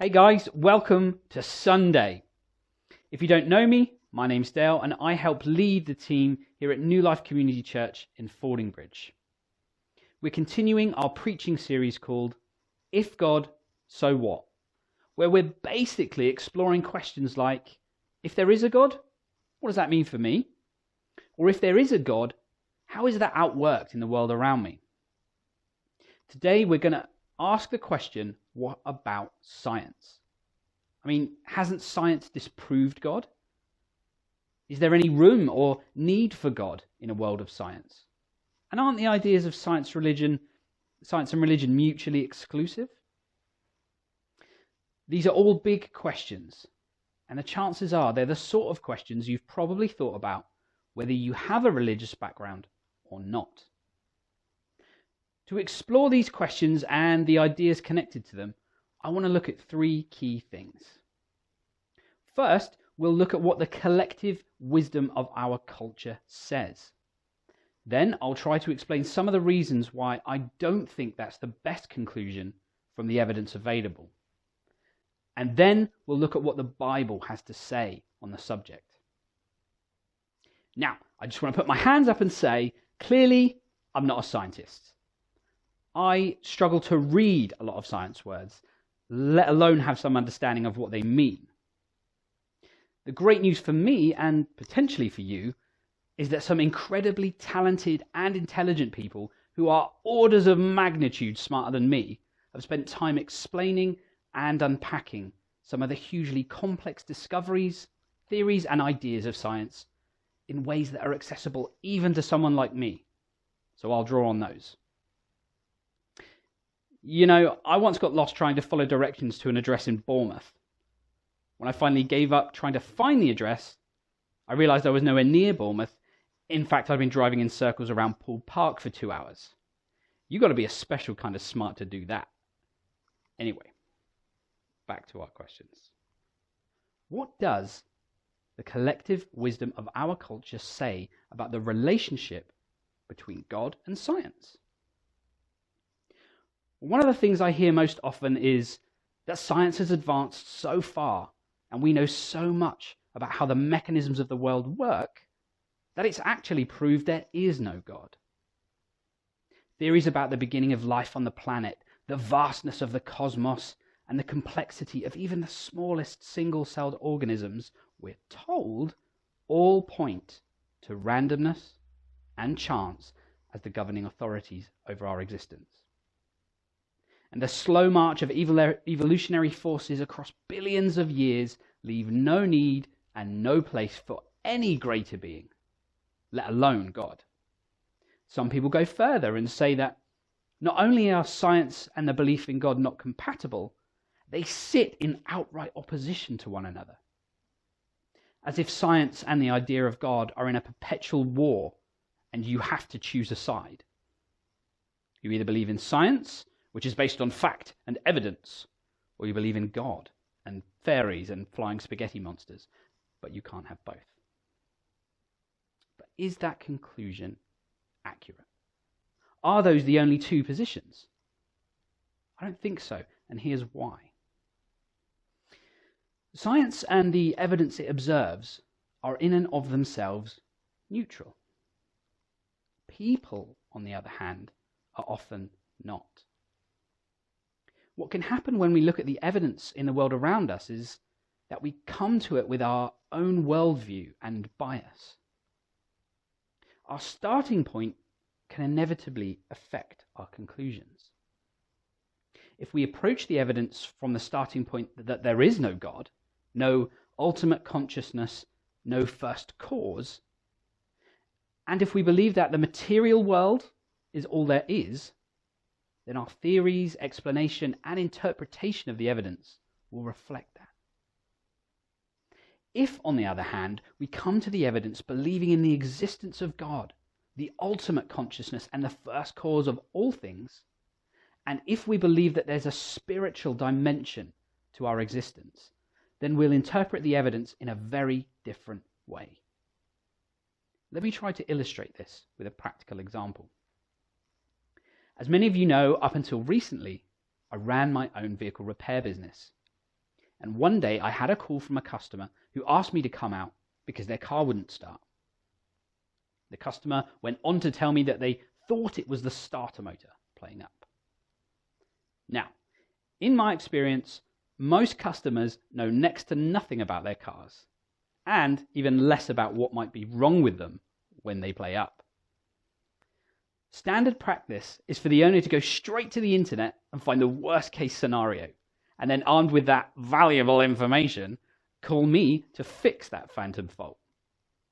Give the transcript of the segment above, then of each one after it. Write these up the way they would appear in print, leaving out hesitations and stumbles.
Hey guys, welcome to Sunday. If you don't know me, my name's Dale and I help lead the team here at New Life Community Church in Fordingbridge. We're continuing our preaching series called If God, So What? Where we're basically exploring questions like, if there is a God, what does that mean for me? Or if there is a God, how is that outworked in the world around me? Today we're going to ask the question, what about science? I mean, hasn't science disproved God? Is there any room or need for God in a world of science? And aren't the ideas of science and religion mutually exclusive? These are all big questions, and the chances are they're the sort of questions you've probably thought about whether you have a religious background or not. To explore these questions and the ideas connected to them, I want to look at three key things. First, we'll look at what the collective wisdom of our culture says. Then I'll try to explain some of the reasons why I don't think that's the best conclusion from the evidence available. And then we'll look at what the Bible has to say on the subject. Now, I just want to put my hands up and say, clearly, I'm not a scientist. I struggle to read a lot of science words, let alone have some understanding of what they mean. The great news for me, and potentially for you, is that some incredibly talented and intelligent people who are orders of magnitude smarter than me have spent time explaining and unpacking some of the hugely complex discoveries, theories, and ideas of science in ways that are accessible even to someone like me. So I'll draw on those. You know, I once got lost trying to follow directions to an address in Bournemouth. When I finally gave up trying to find the address, I realised I was nowhere near Bournemouth. In fact, I'd been driving in circles around Poole Park for 2 hours. You've got to be a special kind of smart to do that. Anyway, back to our questions. What does the collective wisdom of our culture say about the relationship between God and science? One of the things I hear most often is that science has advanced so far and we know so much about how the mechanisms of the world work that it's actually proved there is no God. Theories about the beginning of life on the planet, the vastness of the cosmos, and the complexity of even the smallest single-celled organisms, we're told, all point to randomness and chance as the governing authorities over our existence. And the slow march of evolutionary forces across billions of years leave no need and no place for any greater being, let alone God. Some people go further and say that not only are science and the belief in God not compatible, they sit in outright opposition to one another. As if science and the idea of God are in a perpetual war and you have to choose a side. You either believe in science, which is based on fact and evidence, or you believe in God and fairies and flying spaghetti monsters, but you can't have both. But is that conclusion accurate? Are those the only two positions? I don't think so, and here's why. Science and the evidence it observes are in and of themselves neutral. People, on the other hand, are often not. What can happen when we look at the evidence in the world around us is that we come to it with our own worldview and bias. Our starting point can inevitably affect our conclusions. If we approach the evidence from the starting point that there is no God, no ultimate consciousness, no first cause, and if we believe that the material world is all there is, then our theories, explanation, and interpretation of the evidence will reflect that. If, on the other hand, we come to the evidence believing in the existence of God, the ultimate consciousness and the first cause of all things, and if we believe that there's a spiritual dimension to our existence, then we'll interpret the evidence in a very different way. Let me try to illustrate this with a practical example. As many of you know, up until recently, I ran my own vehicle repair business. And one day I had a call from a customer who asked me to come out because their car wouldn't start. The customer went on to tell me that they thought it was the starter motor playing up. Now, in my experience, most customers know next to nothing about their cars, and even less about what might be wrong with them when they play up. Standard practice is for the owner to go straight to the internet and find the worst case scenario, and then armed with that valuable information, call me to fix that phantom fault.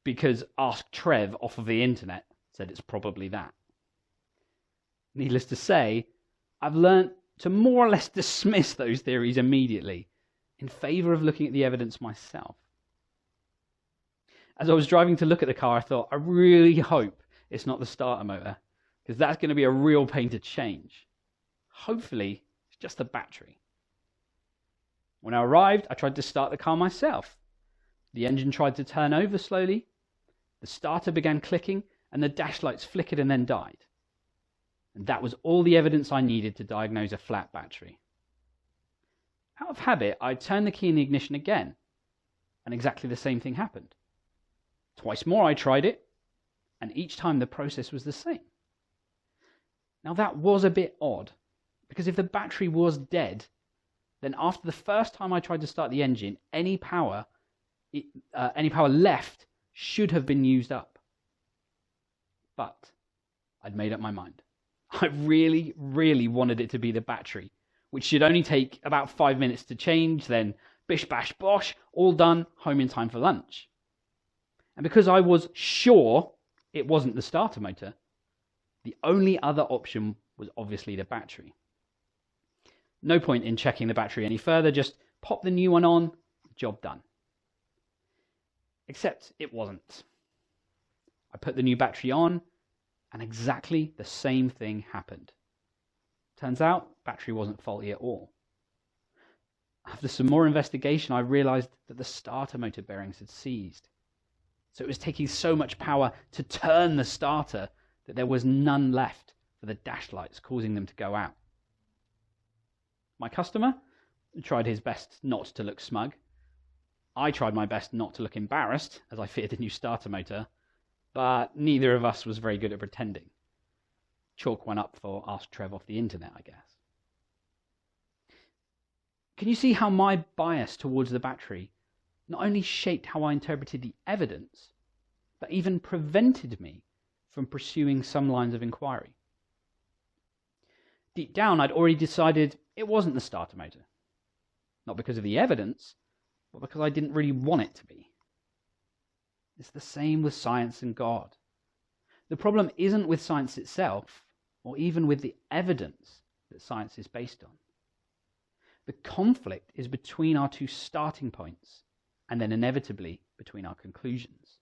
Because Ask Trev off of the internet said it's probably that. Needless to say, I've learnt to more or less dismiss those theories immediately in favour of looking at the evidence myself. As I was driving to look at the car, I thought, I really hope it's not the starter motor, because that's going to be a real pain to change. Hopefully, it's just the battery. When I arrived, I tried to start the car myself. The engine tried to turn over slowly, the starter began clicking, and the dash lights flickered and then died. And that was all the evidence I needed to diagnose a flat battery. Out of habit, I turned the key in the ignition again, and exactly the same thing happened. Twice more I tried it, and each time the process was the same. Now that was a bit odd, because if the battery was dead, then after the first time I tried to start the engine, any power left should have been used up. But I'd made up my mind. I really, really wanted it to be the battery, which should only take about 5 minutes to change, then bish bash bosh, all done, home in time for lunch. And because I was sure it wasn't the starter motor, the only other option was obviously the battery. No point in checking the battery any further, just pop the new one on, job done. Except it wasn't. I put the new battery on, and exactly the same thing happened. Turns out, battery wasn't faulty at all. After some more investigation, I realized that the starter motor bearings had seized. So it was taking so much power to turn the starter that there was none left for the dash lights, causing them to go out. My customer tried his best not to look smug. I tried my best not to look embarrassed as I fitted the new starter motor, but neither of us was very good at pretending. Chalk one up for Ask Trev off the internet, I guess. Can you see how my bias towards the battery not only shaped how I interpreted the evidence, but even prevented me from pursuing some lines of inquiry? Deep down, I'd already decided it wasn't the starter motor. Not because of the evidence, but because I didn't really want it to be. It's the same with science and God. The problem isn't with science itself, or even with the evidence that science is based on. The conflict is between our two starting points, and then inevitably between our conclusions.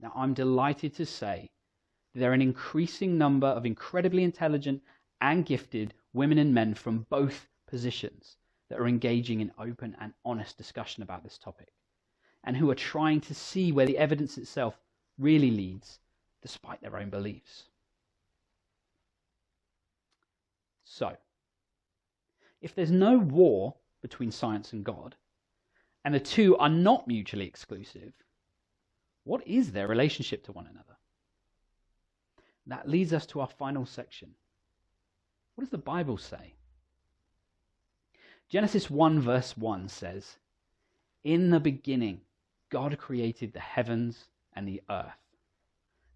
Now, I'm delighted to say that there are an increasing number of incredibly intelligent and gifted women and men from both positions that are engaging in open and honest discussion about this topic, and who are trying to see where the evidence itself really leads, despite their own beliefs. So, if there's no war between science and God, and the two are not mutually exclusive, what is their relationship to one another? That leads us to our final section. What does the Bible say? Genesis 1 verse 1 says, "In the beginning, God created the heavens and the earth."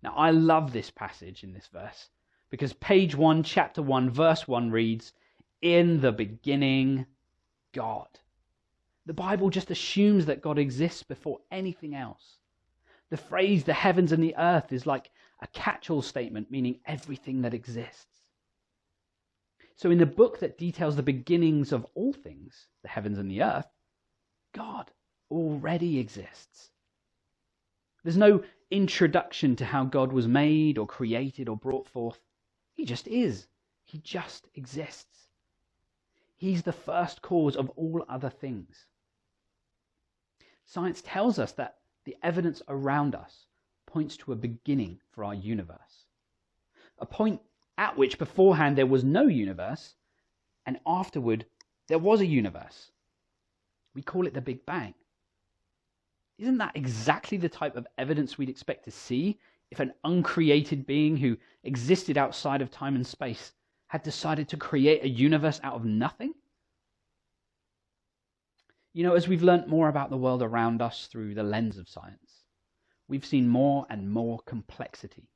Now, I love this passage in this verse because page 1, chapter 1, verse 1 reads, "In the beginning, God." The Bible just assumes that God exists before anything else. The phrase, the heavens and the earth, is like a catch-all statement meaning everything that exists. So in the book that details the beginnings of all things, the heavens and the earth, God already exists. There's no introduction to how God was made or created or brought forth. He just is. He just exists. He's the first cause of all other things. Science tells us that the evidence around us points to a beginning for our universe. A point at which beforehand there was no universe, and afterward there was a universe We call it the Big Bang. Isn't that exactly the type of evidence we'd expect to see if an uncreated being who existed outside of time and space had decided to create a universe out of nothing? You know, as we've learnt more about the world around us through the lens of science, we've seen more and more complexity,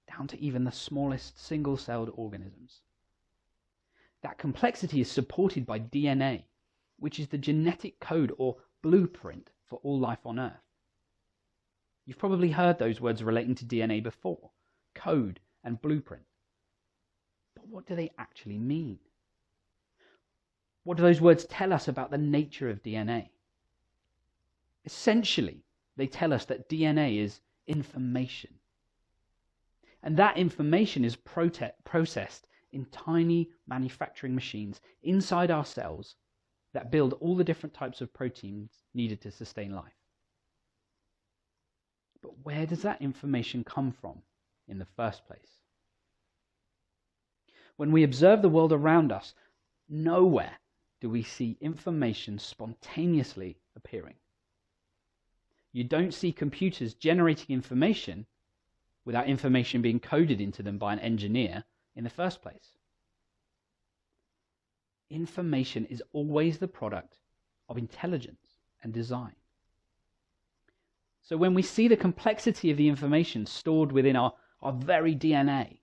down to even the smallest single-celled organisms. That complexity is supported by DNA, which is the genetic code or blueprint for all life on Earth. You've probably heard those words relating to DNA before, code and blueprint. But what do they actually mean? What do those words tell us about the nature of DNA? Essentially, they tell us that DNA is information. And that information is processed in tiny manufacturing machines inside our cells that build all the different types of proteins needed to sustain life. But where does that information come from in the first place? When we observe the world around us, nowhere do we see information spontaneously appearing. You don't see computers generating information without information being coded into them by an engineer in the first place. Information is always the product of intelligence and design. So when we see the complexity of the information stored within our very DNA,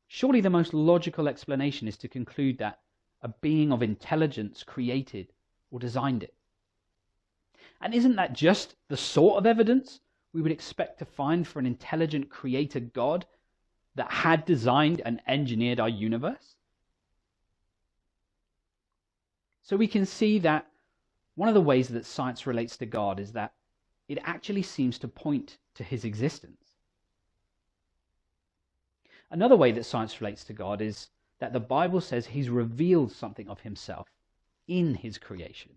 surely the most logical explanation is to conclude that a being of intelligence created or designed it. And isn't that just the sort of evidence we would expect to find for an intelligent creator God that had designed and engineered our universe? So we can see that one of the ways that science relates to God is that it actually seems to point to his existence. Another way that science relates to God is that the Bible says he's revealed something of himself in his creation.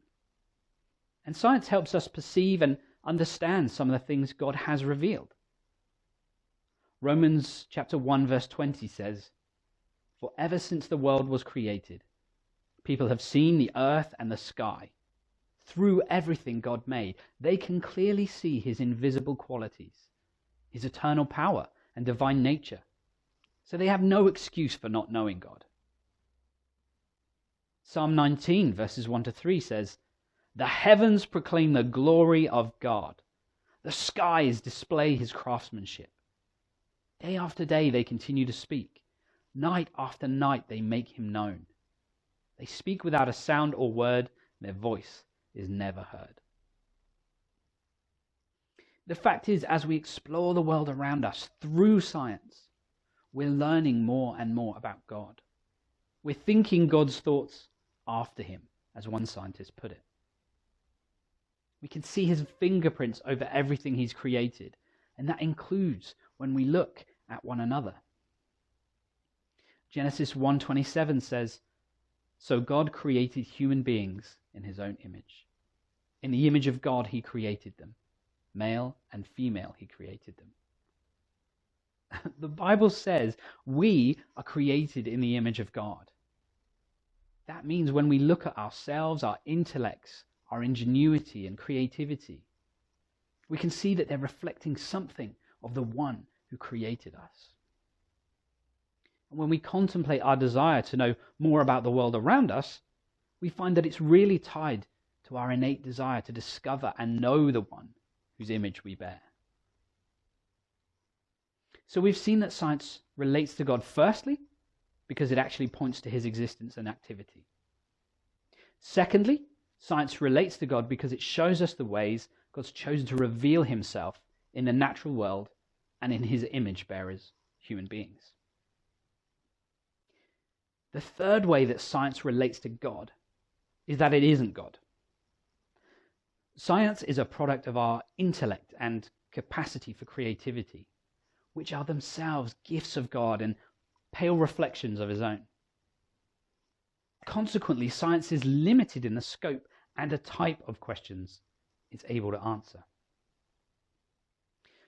And science helps us perceive and understand some of the things God has revealed. Romans chapter 1 verse 20 says, "For ever since the world was created, people have seen the earth and the sky. Through everything God made, they can clearly see his invisible qualities, his eternal power and divine nature. So they have no excuse for not knowing God." Psalm 19 verses 1 to 3 says, "The heavens proclaim the glory of God. The skies display his craftsmanship. Day after day they continue to speak. Night after night they make him known. They speak without a sound or word. Their voice is never heard." The fact is, as we explore the world around us through science, we're learning more and more about God. We're thinking God's thoughts after him, as one scientist put it. We can see his fingerprints over everything he's created, and that includes when we look at one another. Genesis 1:27 says, "So God created human beings in his own image. In the image of God he created them. Male and female he created them." The Bible says we are created in the image of God. That means when we look at ourselves, our intellects, our ingenuity and creativity, we can see that they're reflecting something of the one who created us. And when we contemplate our desire to know more about the world around us, we find that it's really tied to our innate desire to discover and know the one whose image we bear. So we've seen that science relates to God firstly, because it actually points to his existence and activity. Secondly, science relates to God because it shows us the ways God's chosen to reveal himself in the natural world and in his image bearers, human beings. The third way that science relates to God is that it isn't God. Science is a product of our intellect and capacity for creativity, which are themselves gifts of God and pale reflections of his own. Consequently, science is limited in the scope and a type of questions it's able to answer.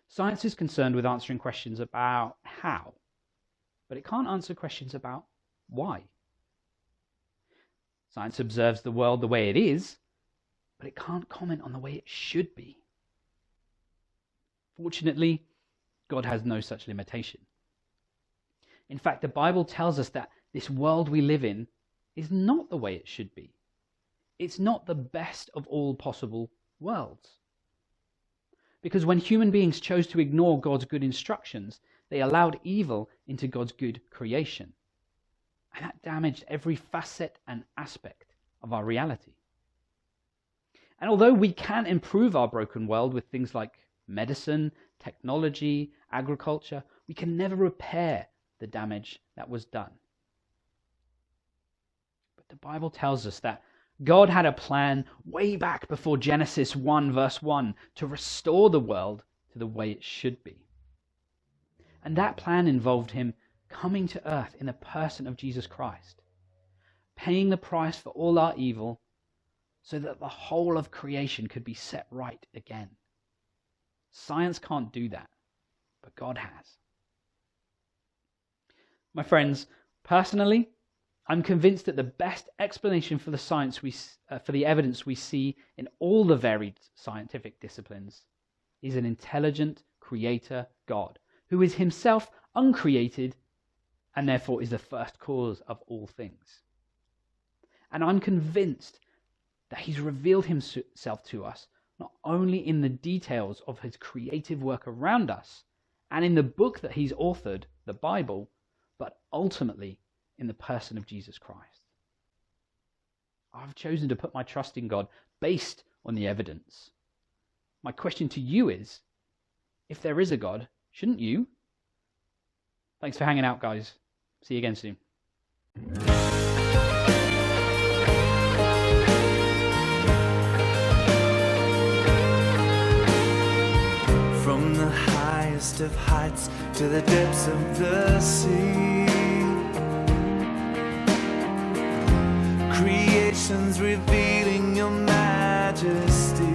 Science is concerned with answering questions about how, but it can't answer questions about why. Science observes the world the way it is, but it can't comment on the way it should be. Fortunately, God has no such limitation. In fact, the Bible tells us that this world we live in is not the way it should be. It's not the best of all possible worlds. Because when human beings chose to ignore God's good instructions, they allowed evil into God's good creation. And that damaged every facet and aspect of our reality. And although we can improve our broken world with things like medicine, technology, agriculture, we can never repair the damage that was done. But the Bible tells us that God had a plan way back before Genesis 1 verse 1 to restore the world to the way it should be. And that plan involved him coming to earth in the person of Jesus Christ, paying the price for all our evil so that the whole of creation could be set right again. Science can't do that, but God has. My friends, personally, I'm convinced that the best explanation for the evidence we see in all the varied scientific disciplines is an intelligent creator God, who is himself uncreated and therefore is the first cause of all things. And I'm convinced that he's revealed himself to us not only in the details of his creative work around us and in the book that he's authored, the Bible, but ultimately in the person of Jesus Christ. I've chosen to put my trust in God based on the evidence. My question to you is, if there is a God, shouldn't you? Thanks for hanging out, guys. See you again soon. From the highest of heights to the depths of the sea, creation's revealing your majesty.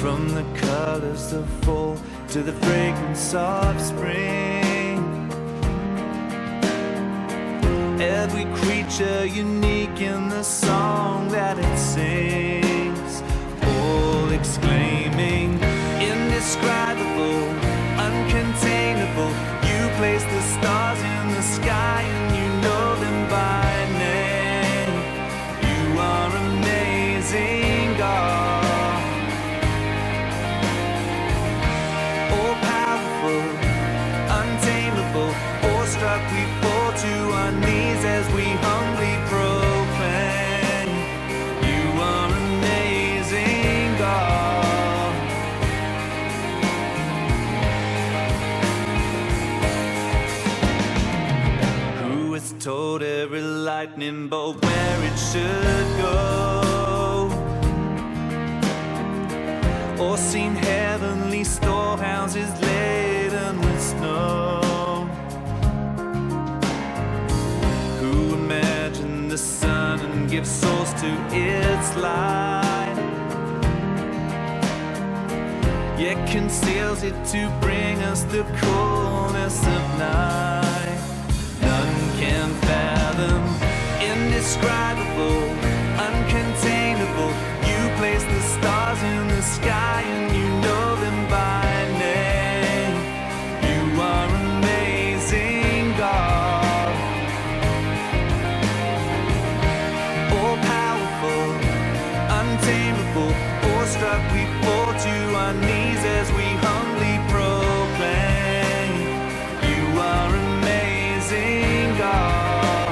From the colors of fall to the fragrance of spring, every creature unique in the song that it sings, all exclaiming, indescribable, uncontainable. You place the stars in the sky and you know them by name. You are amazing, God. All powerful, untamable, awestruck we fall to our knees as we humbly proclaim. You are amazing, God. Who has told every lightning bolt where it should go, or seen heavenly storehouses laden with snow? Who imagined the sun and gives source to its light, yet conceals it to bring us the coolness of night? None can fathom, indescribable, uncontainable. You place the stars in the sky and you know them by name. You are amazing, God. All powerful, untamable, awestruck we fall to our knees as we humbly proclaim. You are amazing, God.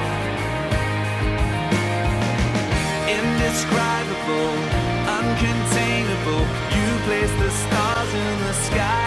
Indescribable, uncontainable. You place the stars in the sky